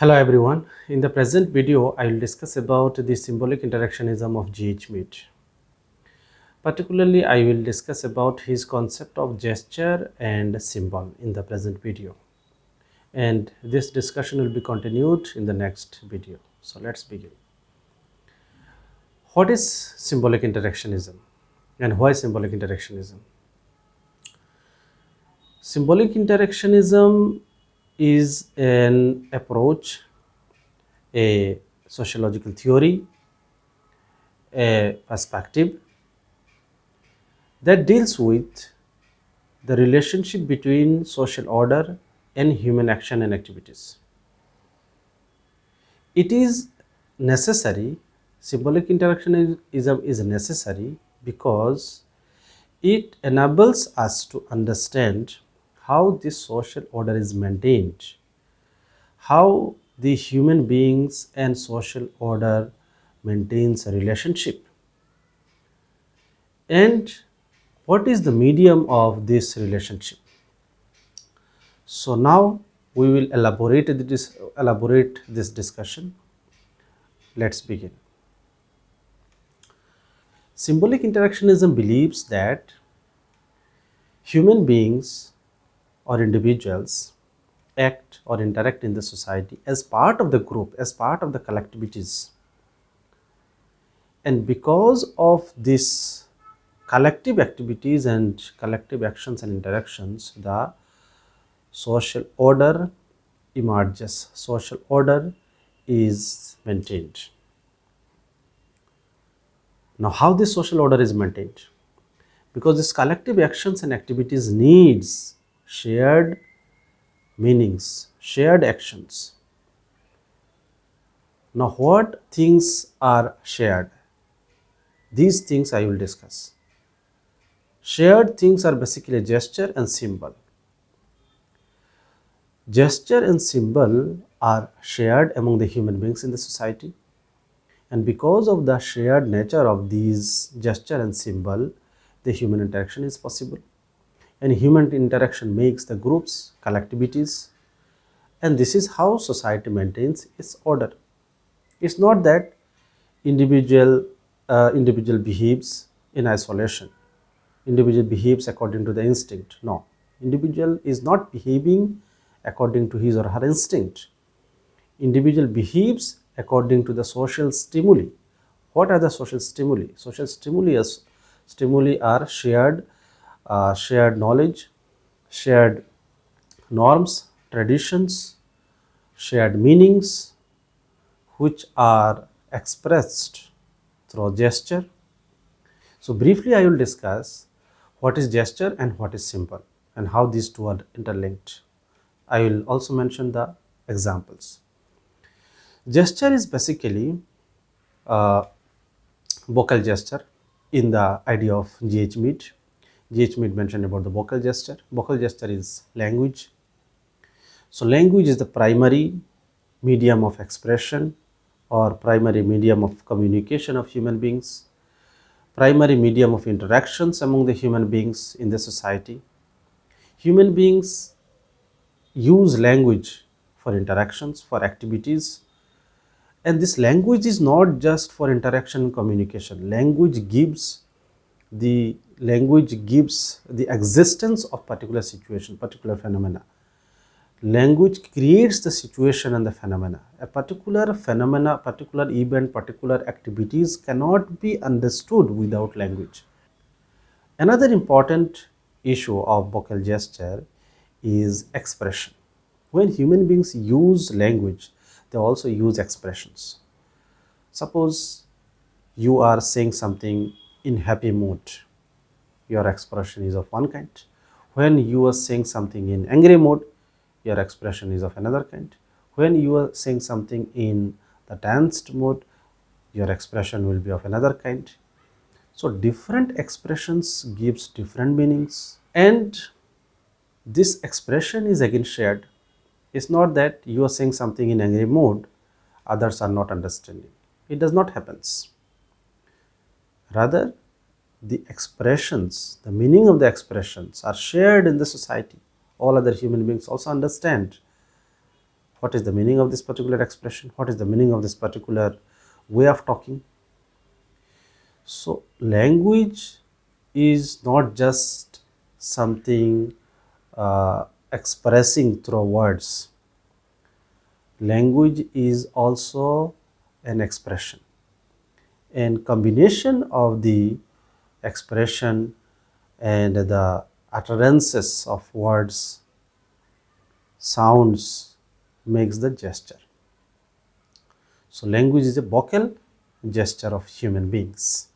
Hello everyone. In the present video, I will discuss about the symbolic interactionism of G H Mead. Particularly, I will discuss about his concept of gesture and symbol in the present video. And this discussion will be continued in the next video. So let's begin. What is symbolic interactionism and why symbolic interactionism? Symbolic interactionism is an approach, a sociological theory, a perspective that deals with the relationship between social order and human action and activities. It is necessary, symbolic interactionism is necessary because it enables us to understand how this social order is maintained, how the human beings and social order maintains a relationship, and what is the medium of this relationship. So now we will elaborate this discussion. Let's begin. Symbolic interactionism believes that human beings or individuals act or interact in the society as part of the group, as part of the collectivities. And because of this collective activities and collective actions and interactions, the social order emerges, social order is maintained. Now, how this social order is maintained? Because this collective actions and activities needs shared meanings, shared actions. Now, what things are shared? These things I will discuss. Shared things are basically gesture and symbol. Gesture and symbol are shared among the human beings in the society, and because of the shared nature of these gesture and symbol, the human interaction is possible. And human interaction makes the groups, collectivities, and this is how society maintains its order. It's not that individual behaves in isolation. Individual behaves according to the instinct. No, individual is not behaving according to his or her instinct. Individual behaves according to the social stimuli. What are the social stimuli? Social stimuli are shared knowledge, shared norms, traditions, shared meanings, which are expressed through gesture. So briefly I will discuss what is gesture and what is symbol and how these two are interlinked. I will also mention the examples. Gesture is basically vocal gesture in the idea of G H Mead. G H Mead mentioned about the vocal gesture. Vocal gesture is language. So language is the primary medium of expression or primary medium of communication of human beings, primary medium of interactions among the human beings in the society. Human beings use language for interactions, for activities, and this language is not just for interaction and communication. Language gives the existence of particular situation, particular phenomena. Language creates the situation and the phenomena. A particular phenomena, particular event, particular activities cannot be understood without language. Another important issue of vocal gesture is expression. When human beings use language, they also use expressions. Suppose you are saying something in happy mood, your expression is of one kind. When you are saying something in angry mood, your expression is of another kind. When you are saying something in the tensed mood, your expression will be of another kind. So different expressions gives different meanings, and this expression is again shared. It's not that you are saying something in angry mood, others are not understanding. It does not happen. Rather, the expressions, the meaning of the expressions are shared in the society. All other human beings also understand What is the meaning of this particular expression? What is the meaning of this particular way of talking? So language is not just something expressing through words. Language is also an expression, and combination of the expression and the utterances of words, sounds, makes the gesture. So language is a vocal gesture of human beings,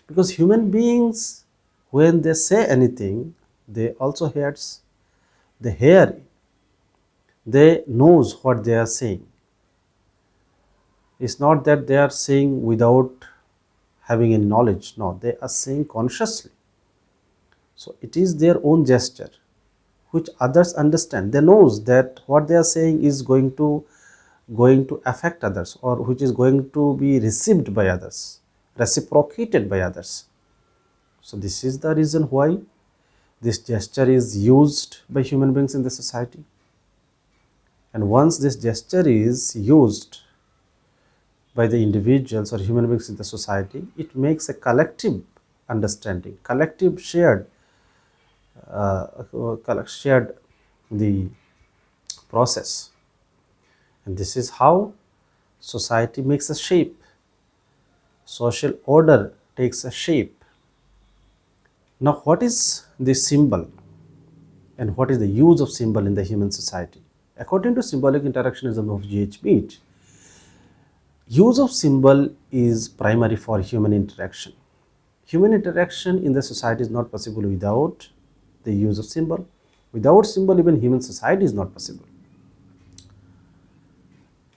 because human beings, when they say anything, they also hears, they hear, they knows what they are saying. It's not that they are saying without having any knowledge. No, they are saying consciously. So it is their own gesture which others understand. They knows that what they are saying is going to affect others, or which is going to be received by others, reciprocated by others. So this is the reason why this gesture is used by human beings in the society. And once this gesture is used by the individuals or human beings in the society, it makes a collective understanding, collective shared the process. And this is how society makes a shape, social order takes a shape. Now, what is the symbol and what is the use of symbol in the human society? According to symbolic interactionism of G H Mead, use of symbol is primary for human interaction. Human interaction in the society is not possible without the use of symbol. Without symbol, even human society is not possible.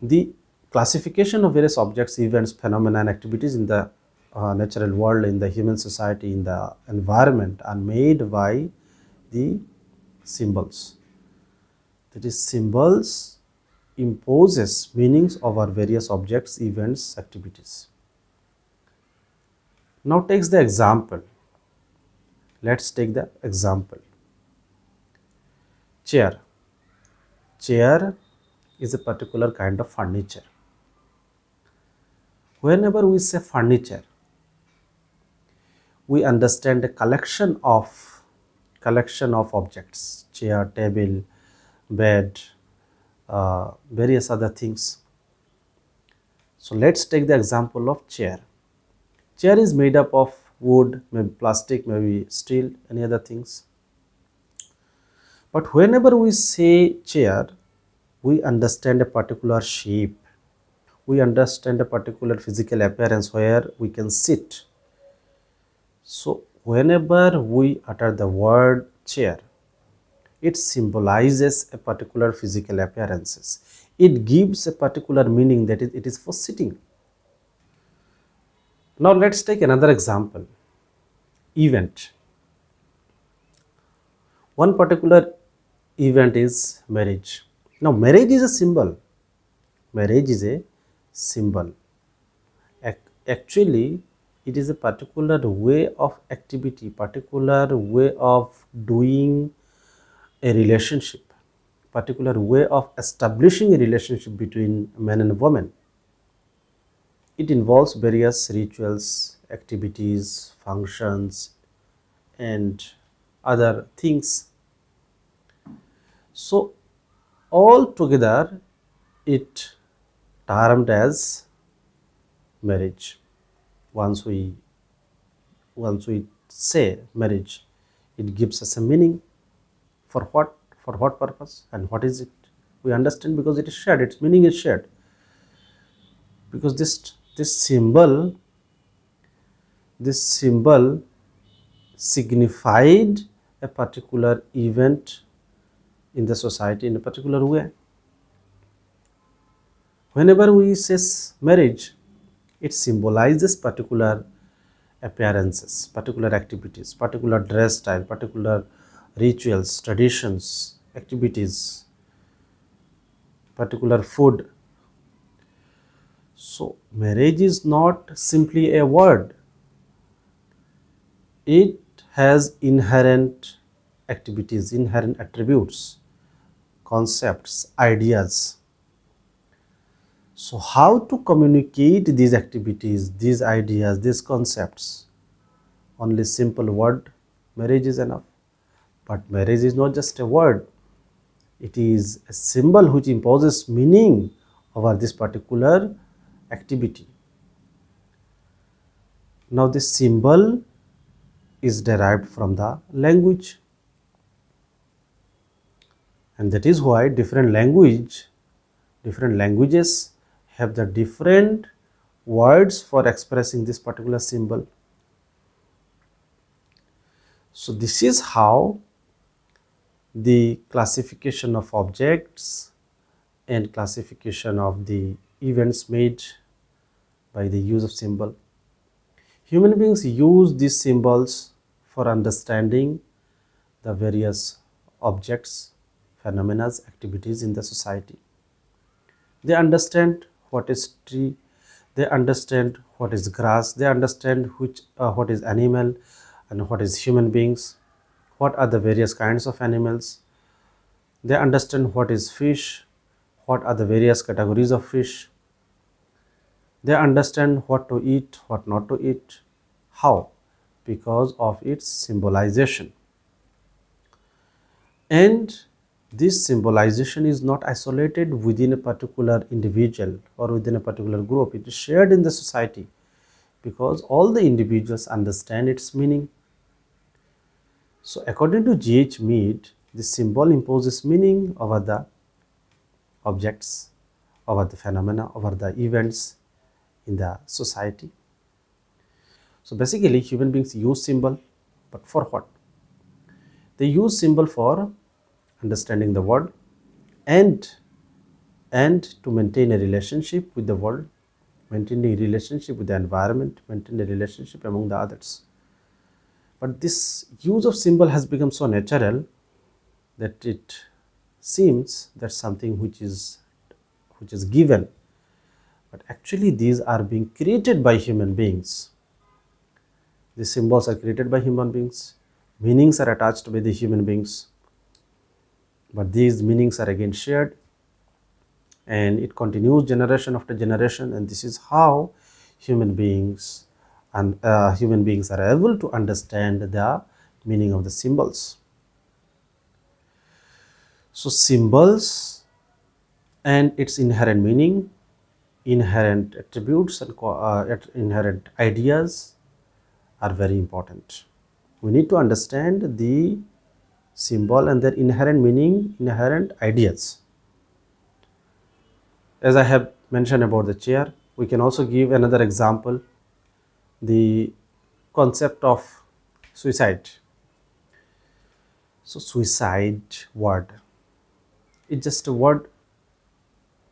The classification of various objects, events, phenomena, and activities in the natural world, in the human society, in the environment are made by the symbols. That is, symbols imposes meanings over various objects, events, activities. Now takes the example. Let's take the example. Chair. Chair is a particular kind of furniture. Whenever we say furniture, we understand a collection of objects: chair, table, bed, various other things. So let's take the example of chair. Chair is made up of wood, maybe plastic, maybe steel, any other things. But whenever we say chair, we understand a particular shape, we understand a particular physical appearance where we can sit. So whenever we utter the word chair, it symbolizes a particular physical appearances. It gives a particular meaning, that it is for sitting. Now let's take another example. Event. One particular event is marriage. Now marriage is a symbol. Marriage is a symbol. Actually, it is a particular way of activity, particular way of doing a relationship, particular way of establishing a relationship between man and woman. It involves various rituals, activities, functions, and other things. So all together it termed as marriage. Once we say marriage, it gives us a meaning. For what purpose and what is it? We understand, because it is shared, its meaning is shared. Because this symbol signified a particular event in the society in a particular way. Whenever we say marriage, it symbolizes particular appearances, particular activities, particular dress style, particular rituals, traditions, activities, particular food. So marriage is not simply a word. It has inherent activities, inherent attributes, concepts, ideas. So how to communicate these activities, these ideas, these concepts? Only simple word marriage is enough. But marriage is not just a word, it is a symbol which imposes meaning over this particular activity. Now this symbol is derived from the language, and that is why different languages have the different words for expressing this particular symbol. So this is how the classification of objects and classification of the events made by the use of symbol. Human beings use these symbols for understanding the various objects, phenomena, activities in the society. They understand what is tree, they understand what is grass, they understand what is animal and what is human beings, what are the various kinds of animals. They understand what is fish, what are the various categories of fish. They understand what to eat, what not to eat. How? Because of its symbolization. And this symbolization is not isolated within a particular individual or within a particular group. It is shared in the society because all the individuals understand its meaning. So according to G H Mead, this symbol imposes meaning over the objects, over the phenomena, over the events in the society. So basically human beings use symbol, but for what? They use symbol for understanding the world and to maintain a relationship with the world, maintain a relationship with the environment, maintain a relationship among the others. But this use of symbol has become so natural that it seems that something which is given, but actually these are being created by human beings. These symbols are created by human beings, meanings are attached by the human beings, but these meanings are again shared and it continues generation after generation, and this is how human beings are able to understand the meaning of the symbols. So symbols and its inherent meaning, inherent attributes and inherent ideas are very important. We need to understand the symbol and their inherent meaning, inherent ideas. As I have mentioned about the chair, we can also give another example, the concept of suicide. So suicide word, it's just a word,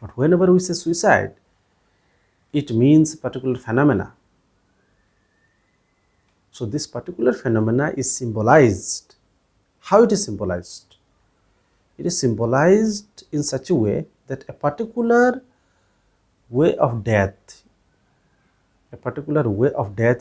but whenever we say suicide, it means particular phenomena. So this particular phenomena is symbolized. How it is symbolized? It is symbolized in such a way that a particular way of death,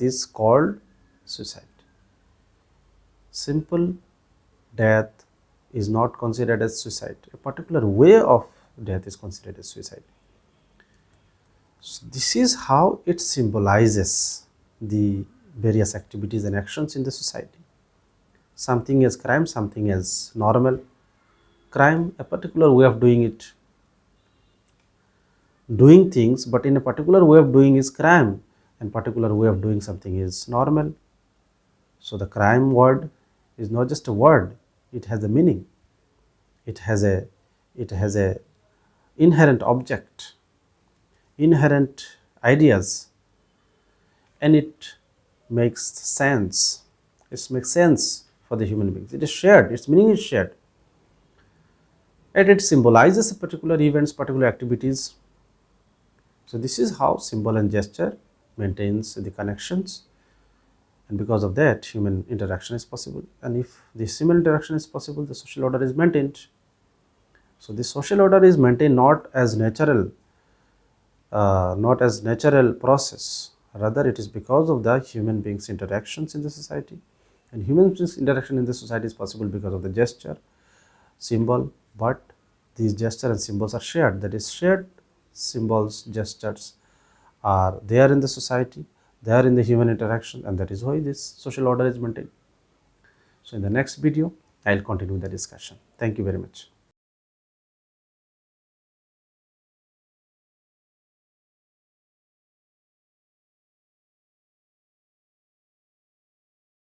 is called suicide. Simple death is not considered as suicide. A particular way of death is considered as suicide. So this is how it symbolizes the various activities and actions in the society. Something as crime, something as normal. Crime, a particular way of doing things, but in a particular way of doing is crime, and particular way of doing something is normal. So the crime word is not just a word, it has a meaning. It has a inherent object, inherent ideas, and it makes sense. It makes sense for the human beings. It is shared, its meaning is shared. And it symbolizes a particular events, particular activities. So this is how symbol and gesture maintains the connections, and because of that human interaction is possible. And if this human interaction is possible, the social order is maintained. So this social order is maintained not as natural process, rather it is because of the human beings interactions in the society, and human beings interaction in the society is possible because of the gesture, symbol, but these gesture and symbols are shared, that is shared symbols, gestures are there in the society, they are in the human interaction, and that is why this social order is maintained. So in the next video, I'll continue the discussion. Thank you very much.